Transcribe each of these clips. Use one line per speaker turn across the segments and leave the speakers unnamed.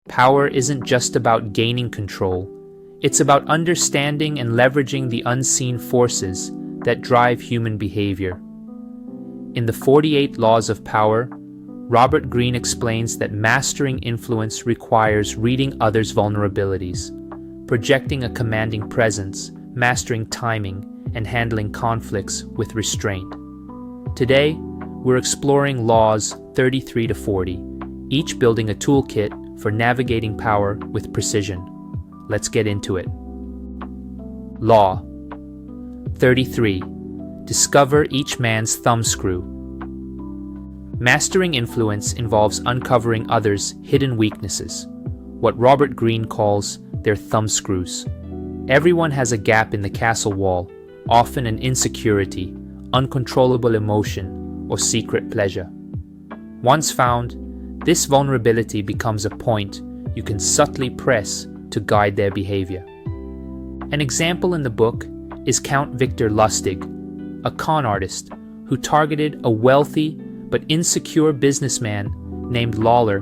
Power isn't just about gaining control. It's about understanding and leveraging the unseen forces that drive human behavior. In the 48 Laws of Power, Robert Greene explains that mastering influence requires reading others' vulnerabilities, projecting a commanding presence, mastering timing, and handling conflicts with restraint. Today, we're exploring Laws 33 to 40, each building a toolkit for navigating power with precision. Let's get into it. Law 33. Discover each man's thumbscrew. Mastering influence involves uncovering others' hidden weaknesses, what Robert Greene calls their thumbscrews. Everyone has a gap in the castle wall, often an insecurity, uncontrollable emotion, or secret pleasure. Once found, this vulnerability becomes a point you can subtly press to guide their behavior. An example in the book is Count Victor Lustig, a con artist who targeted a wealthy but insecure businessman named Lawler.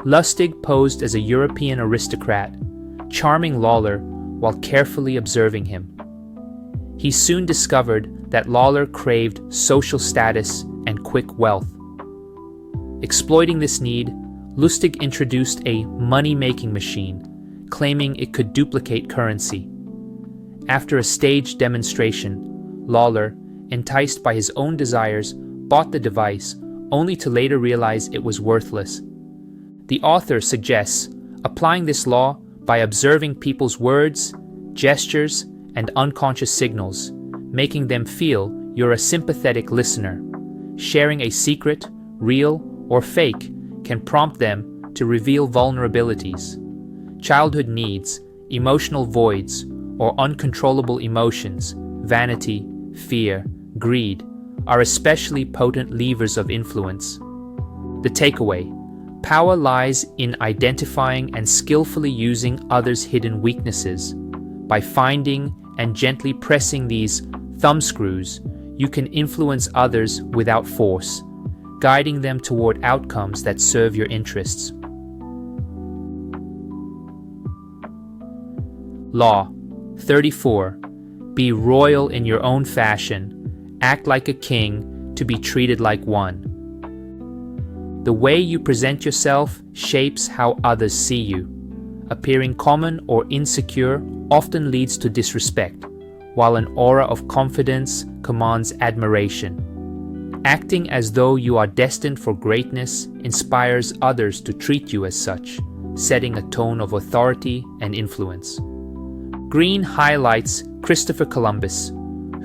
Lustig posed as a European aristocrat, charming Lawler while carefully observing him. He soon discovered that Lawler craved social status and quick wealth. Exploiting this need, Lustig introduced a money-making machine, claiming it could duplicate currency. After a staged demonstration, Lawler, enticed by his own desires, bought the device, only to later realize it was worthless. The author suggests applying this law by observing people's words, gestures, and unconscious signals, making them feel you're a sympathetic listener. Sharing a secret, real, or fake can prompt them to reveal vulnerabilities. Childhood needs, emotional voids, or uncontrollable emotions, vanity, fear, greed, are especially potent levers of influence. The takeaway: power lies in identifying and skillfully using others' hidden weaknesses. By finding and gently pressing these thumbscrews, you can influence others without force, guiding them toward outcomes that serve your interests. Law 34. Be royal in your own fashion. Act like a king to be treated like one. The way you present yourself shapes how others see you. Appearing common or insecure often leads to disrespect, while an aura of confidence commands admiration. Acting as though you are destined for greatness inspires others to treat you as such, setting a tone of authority and influence. Greene highlights Christopher Columbus,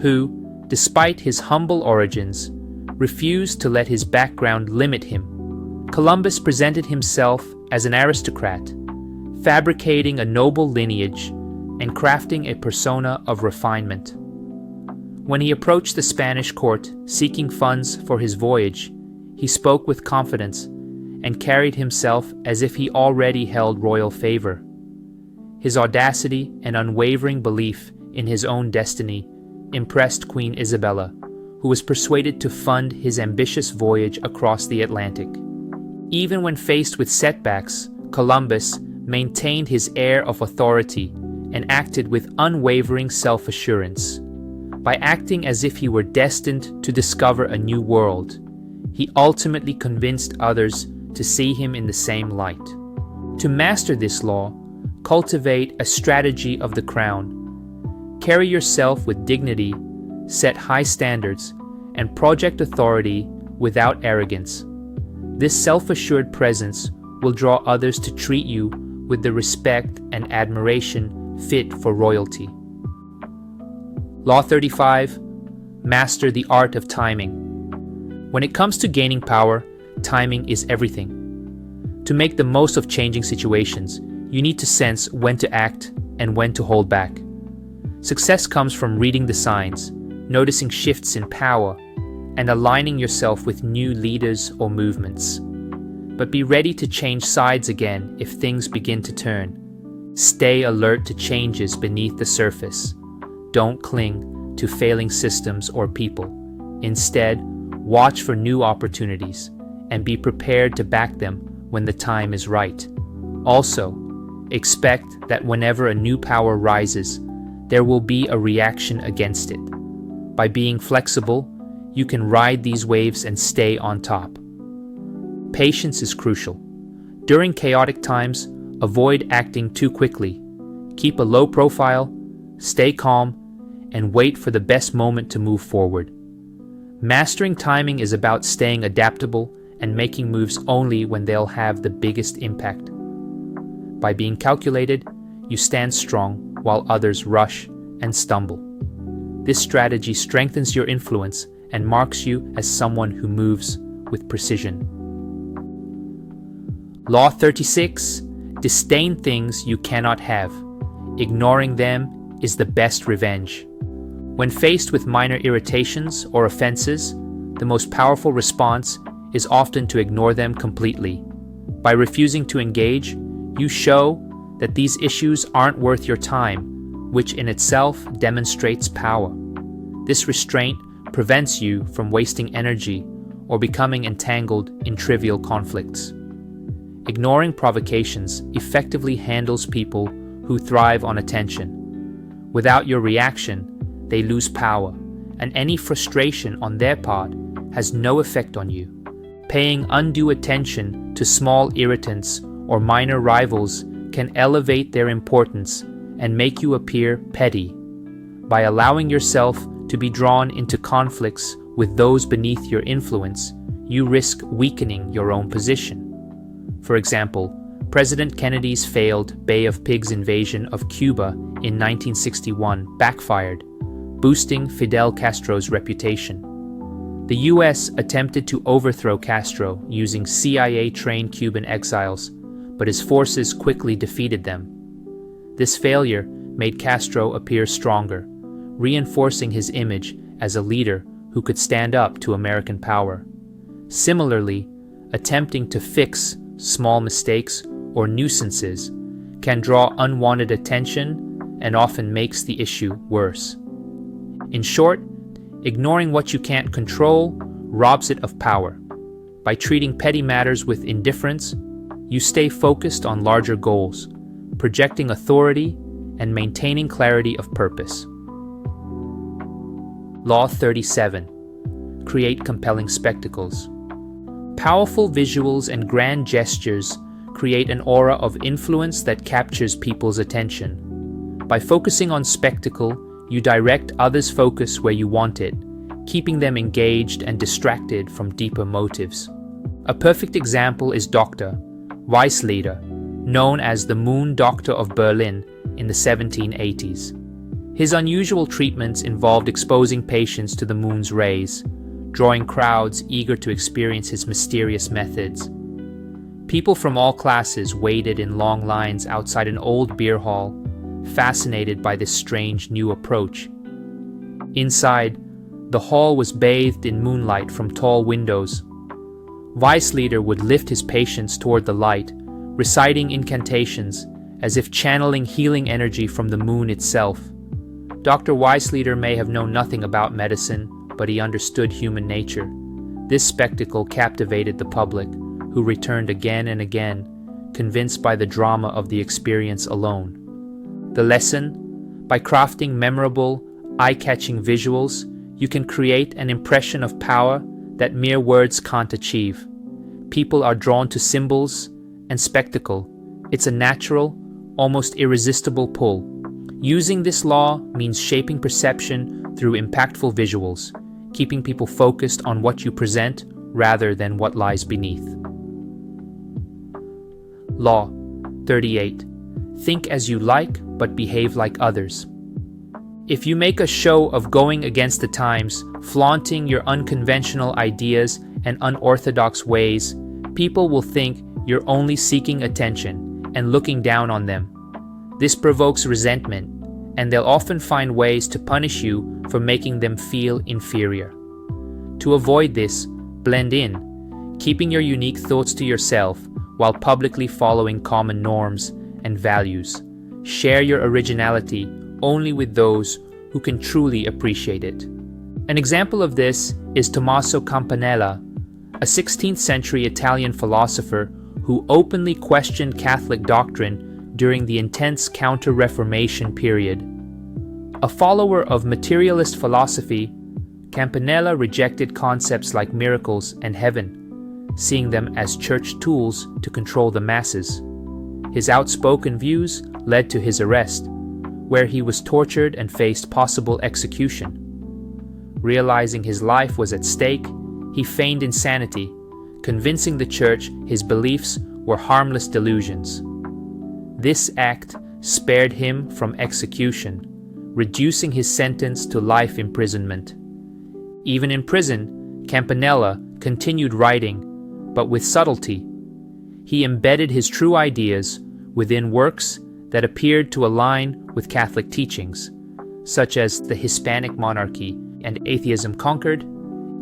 who, despite his humble origins, refused to let his background limit him. Columbus presented himself as an aristocrat, fabricating a noble lineage and crafting a persona of refinement. When he approached the Spanish court seeking funds for his voyage, he spoke with confidence and carried himself as if he already held royal favor. His audacity and unwavering belief in his own destiny impressed Queen Isabella, who was persuaded to fund his ambitious voyage across the Atlantic. Even when faced with setbacks, Columbus maintained his air of authority and acted with unwavering self-assurance. By acting as if he were destined to discover a new world, he ultimately convinced others to see him in the same light. To master this law, cultivate a strategy of the crown. Carry yourself with dignity, set high standards, and project authority without arrogance. This self-assured presence will draw others to treat you with the respect and admiration fit for royalty. Law 35. Master the art of timing. When it comes to gaining power, timing is everything. To make the most of changing situations, you need to sense when to act and when to hold back. Success comes from reading the signs, noticing shifts in power, and aligning yourself with new leaders or movements. But be ready to change sides again if things begin to turn. Stay alert to changes beneath the surface. Don't cling to failing systems or people. Instead, watch for new opportunities and be prepared to back them when the time is right. Also, expect that whenever a new power rises, there will be a reaction against it. By being flexible, you can ride these waves and stay on top. Patience is crucial. During chaotic times, avoid acting too quickly. Keep a low profile, stay calm, and wait for the best moment to move forward. Mastering timing is about staying adaptable and making moves only when they'll have the biggest impact. By being calculated, you stand strong while others rush and stumble. This strategy strengthens your influence and marks you as someone who moves with precision. Law 36. Disdain things you cannot have. Ignoring them is the best revenge. When faced with minor irritations or offenses, the most powerful response is often to ignore them completely. By refusing to engage, you show that these issues aren't worth your time, which in itself demonstrates power. This restraint prevents you from wasting energy or becoming entangled in trivial conflicts. Ignoring provocations effectively handles people who thrive on attention. Without your reaction, they lose power, and any frustration on their part has no effect on you. Paying undue attention to small irritants or minor rivals can elevate their importance and make you appear petty. By allowing yourself to be drawn into conflicts with those beneath your influence, you risk weakening your own position. For example, President Kennedy's failed Bay of Pigs invasion of Cuba in 1961 backfired, boosting Fidel Castro's reputation. The US attempted to overthrow Castro using CIA-trained Cuban exiles, but his forces quickly defeated them. This failure made Castro appear stronger, reinforcing his image as a leader who could stand up to American power. Similarly, attempting to fix small mistakes or nuisances can draw unwanted attention and often makes the issue worse. In short, ignoring what you can't control robs it of power. By treating petty matters with indifference, you stay focused on larger goals, projecting authority and maintaining clarity of purpose. Law 37. Create compelling spectacles. Powerful visuals and grand gestures create an aura of influence that captures people's attention. By focusing on spectacle, you direct others' focus where you want it, keeping them engaged and distracted from deeper motives. A perfect example is Dr. Weissleder, known as the Moon Doctor of Berlin in the 1780s. His unusual treatments involved exposing patients to the moon's rays, drawing crowds eager to experience his mysterious methods. People from all classes waited in long lines outside an old beer hall, fascinated by this strange new approach. Inside, the hall was bathed in moonlight from tall windows. Weissleder would lift his patients toward the light, reciting incantations as if channeling healing energy from the moon itself. Dr. Weissleder may have known nothing about medicine, but he understood human nature. This spectacle captivated the public, who returned again and again, convinced by the drama of the experience alone. The lesson? By crafting memorable, eye-catching visuals, you can create an impression of power that mere words can't achieve. People are drawn to symbols and spectacle. It's a natural, almost irresistible pull. Using this law means shaping perception through impactful visuals, keeping people focused on what you present rather than what lies beneath. Law 38. Think as you like, but behave like others. If you make a show of going against the times, flaunting your unconventional ideas and unorthodox ways, people will think you're only seeking attention and looking down on them. This provokes resentment, and they'll often find ways to punish you for making them feel inferior. To avoid this, blend in, keeping your unique thoughts to yourself while publicly following common norms and values. Share your originality only with those who can truly appreciate it. An example of this is Tommaso Campanella, a 16th century Italian philosopher who openly questioned Catholic doctrine during the intense Counter-Reformation period. A follower of materialist philosophy, Campanella rejected concepts like miracles and heaven, seeing them as church tools to control the masses. His outspoken views led to his arrest, where he was tortured and faced possible execution. Realizing his life was at stake, he feigned insanity, convincing the church his beliefs were harmless delusions. This act spared him from execution, reducing his sentence to life imprisonment. Even in prison, Campanella continued writing, but with subtlety. He embedded his true ideas within works that appeared to align with Catholic teachings, such as The Hispanic Monarchy and Atheism Conquered,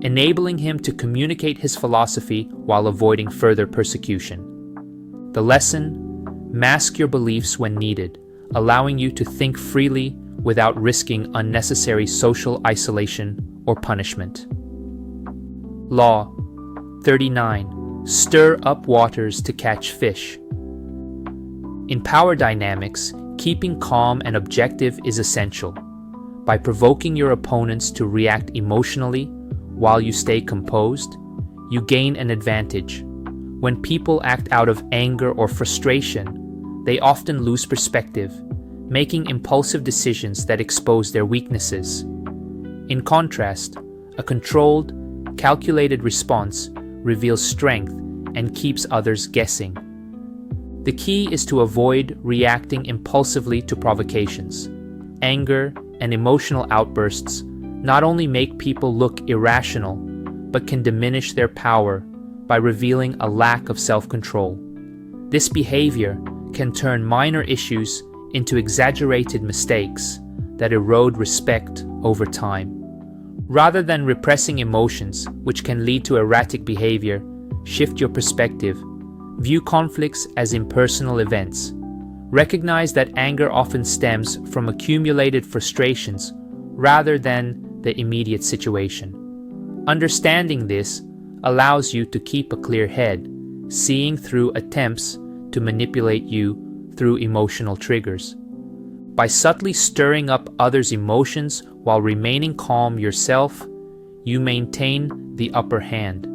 enabling him to communicate his philosophy while avoiding further persecution. The lesson: mask your beliefs when needed, allowing you to think freely without risking unnecessary social isolation or punishment. Law 39. Stir up waters to catch fish. In power dynamics, keeping calm and objective is essential. By provoking your opponents to react emotionally while you stay composed, you gain an advantage. When people act out of anger or frustration, they often lose perspective, making impulsive decisions that expose their weaknesses. In contrast, a controlled, calculated response reveals strength and keeps others guessing. The key is to avoid reacting impulsively to provocations. Anger and emotional outbursts not only make people look irrational, but can diminish their power by revealing a lack of self-control. This behavior can turn minor issues into exaggerated mistakes that erode respect over time. Rather than repressing emotions, which can lead to erratic behavior, shift your perspective. View conflicts as impersonal events. Recognize that anger often stems from accumulated frustrations rather than the immediate situation. Understanding this allows you to keep a clear head, seeing through attempts to manipulate you through emotional triggers. By subtly stirring up others' emotions while remaining calm yourself, you maintain the upper hand.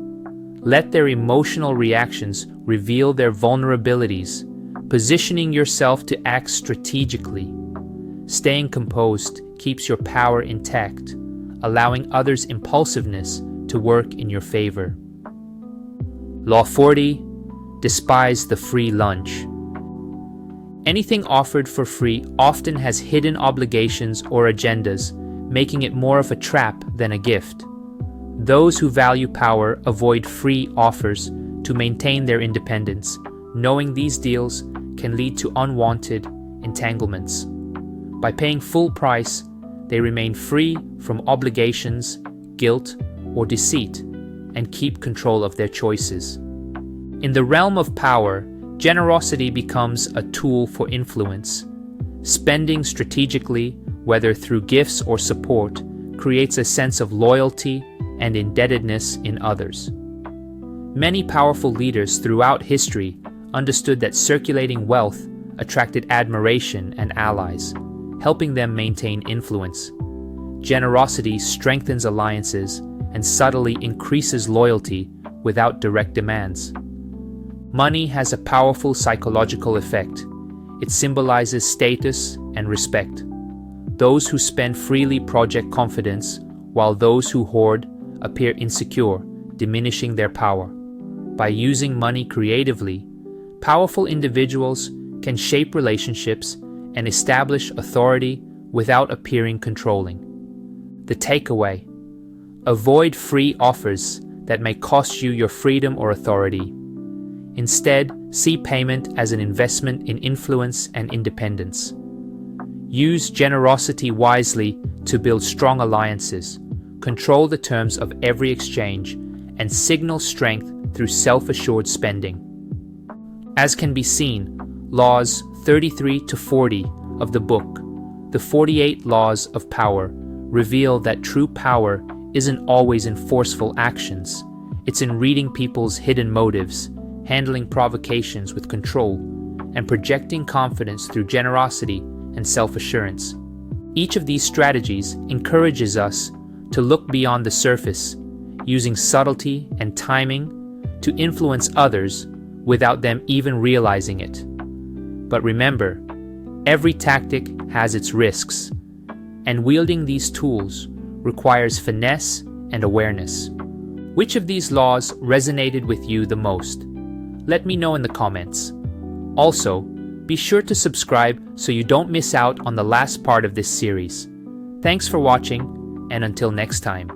Let their emotional reactions reveal their vulnerabilities, positioning yourself to act strategically. Staying composed keeps your power intact, allowing others' impulsiveness to work in your favor. Law 40. Despise the free lunch. Anything offered for free often has hidden obligations or agendas, making it more of a trap than a gift. Those who value power avoid free offers to maintain their independence, knowing these deals can lead to unwanted entanglements. By paying full price, they remain free from obligations, guilt, or deceit, and keep control of their choices. In the realm of power, generosity becomes a tool for influence. Spending strategically, whether through gifts or support, creates a sense of loyalty and indebtedness in others. Many powerful leaders throughout history understood that circulating wealth attracted admiration and allies, helping them maintain influence. Generosity strengthens alliances and subtly increases loyalty without direct demands. Money has a powerful psychological effect. It symbolizes status and respect. Those who spend freely project confidence, while those who hoard appear insecure, diminishing their power. By using money creatively, powerful individuals can shape relationships and establish authority without appearing controlling. The takeaway: avoid free offers that may cost you your freedom or authority. Instead, see payment as an investment in influence and independence. Use generosity wisely to build strong alliances, control the terms of every exchange, and signal strength through self-assured spending. As can be seen, laws 33 to 40 of the book, The 48 Laws of Power, reveal that true power isn't always in forceful actions. It's in reading people's hidden motives, handling provocations with control, and projecting confidence through generosity and self-assurance. Each of these strategies encourages us to look beyond the surface, using subtlety and timing to influence others without them even realizing it. But remember, every tactic has its risks, and wielding these tools requires finesse and awareness. Which of these laws resonated with you the most? Let me know in the comments. Also, be sure to subscribe so you don't miss out on the last part of this series. Thanks for watching, and until next time.